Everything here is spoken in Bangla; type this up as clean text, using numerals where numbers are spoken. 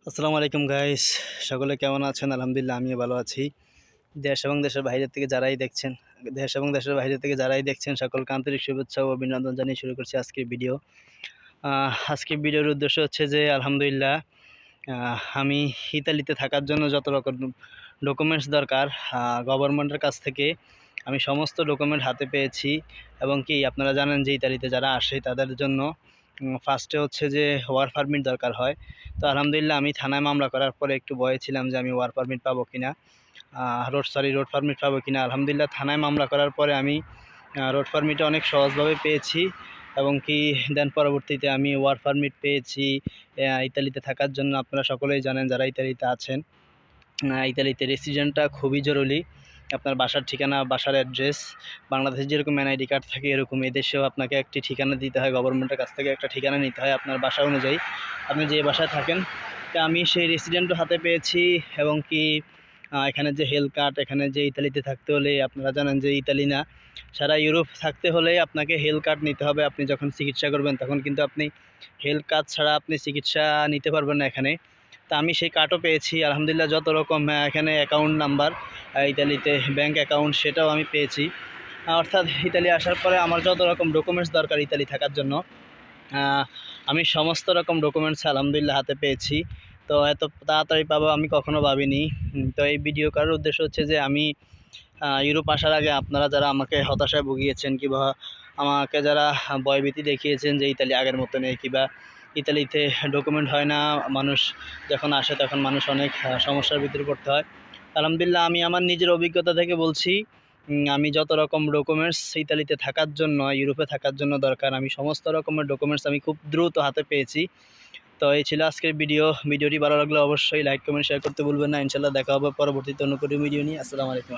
আসসালামু আলাইকুম গাইস, সকলে কেমন আছেন? আলহামদুলিল্লাহ আমিও ভালো আছি। দেশ এবং দেশের বাইরে থেকে যারাই দেখছেন সকলকে আন্তরিক শুভেচ্ছা ও অভিনন্দন জানিয়ে শুরু করছি আজকের ভিডিও। আজকের ভিডিওর উদ্দেশ্য হচ্ছে যে আলহামদুলিল্লাহ আমি ইতালিতে থাকার জন্য যত রকম ডকুমেন্টস দরকার গভর্নমেন্টের কাছ থেকে আমি সমস্ত ডকুমেন্ট হাতে পেয়েছি। এবং কি আপনারা জানেন যে ইতালিতে যারা আসে তাদের জন্য ফার্স্টে হচ্ছে যে ওয়ার্ক পারমিট দরকার হয়। তো আলহামদুলিল্লাহ আমি থানায় মামলা করার পরে একটু ভয়ে ছিলাম যে আমি ওয়ার্ক পারমিট পাবো কিনা, রোড পারমিট পাবো কিনা। আলহামদুলিল্লাহ থানায় মামলা করার পরে আমি রোড পারমিটটা অনেক সহজভাবে পেয়েছি। এবং কি দেন পরবর্তীতে আমি ওয়ার্ক পারমিট পেয়েছি ইতালিতে থাকার জন্য। আপনারা সকলেই জানেন যারা ইতালিতে আছেন, ইতালিতে রেসিডেন্টটা খুবই জরুরি। আপনার বাসার ঠিকানা, বাসার অ্যাড্রেস, বাংলাদেশে যেরকম এনআইডি কার্ড থাকে এরকম এদেশেও আপনাকে একটি ঠিকানা দিতে হয়, গভর্নমেন্টের কাছ থেকে একটা ঠিকানা নিতে হয় আপনার বাসা অনুযায়ী, আপনি যে বাসায় থাকেন। তা আমি সেই রেসিডেন্টও হাতে পেয়েছি। এবং কি এখানে যে হেলথ কার্ড, এখানে যে ইতালিতে থাকতে হলে আপনারা জানেন যে ইতালি না, সারা ইউরোপ থাকতে হলে আপনাকে হেলথ কার্ড নিতে হবে। আপনি যখন চিকিৎসা করবেন তখন কিন্তু আপনি হেলথ কার্ড ছাড়া আপনি চিকিৎসা নিতে পারবেন না এখানে। তা আমি সেই কার্ডও পেয়েছি আলহামদুলিল্লাহ। যত রকম এখানে অ্যাকাউন্ট নাম্বার, ইতালিতে ব্যাংক অ্যাকাউন্ট, সেটাও আমি পেয়েছি। অর্থাৎ ইতালি আসার পরে আমার যত রকম ডকুমেন্টস দরকার ইতালি থাকার জন্য আমি সমস্ত রকম ডকুমেন্টস আলহামদুলিল্লাহ হাতে পেয়েছি। তো এত তাড়াতাড়ি পাবো আমি কখনো ভাবিনি। তো এই ভিডিও করার উদ্দেশ্য হচ্ছে যে আমি ইউরোপ আসার আগে আপনারা যারা আমাকে হতাশায় ভুগিয়েছেন কিংবা আমাকে যারা ভয়ভীতি দেখিয়েছেন যে ইতালি আগের মতো নেই কিংবা ইতালিতে ডকুমেন্ট হয় না, মানুষ যখন আসে তখন মানুষ অনেক সমস্যার ভিতরে পড়তে হয়। আলহামদুলিল্লাহ আমি আমার নিজের অভিজ্ঞতা থেকে বলছি, আমি যত রকম ডকুমেন্টস ইতালিতে থাকার জন্য, ইউরোপে থাকার জন্য দরকার, আমি সমস্ত রকমের ডকুমেন্টস আমি খুব দ্রুত হাতে পেয়েছি। তো এই ছিল আজকের ভিডিওটি ভালো লাগলে অবশ্যই লাইক কমেন্ট শেয়ার করতে ভুলবেন না। ইনশাল্লাহ দেখা হবে পরবর্তীতে অন্য কোনো ভিডিও নিয়ে। আসসালামু আলাইকুম।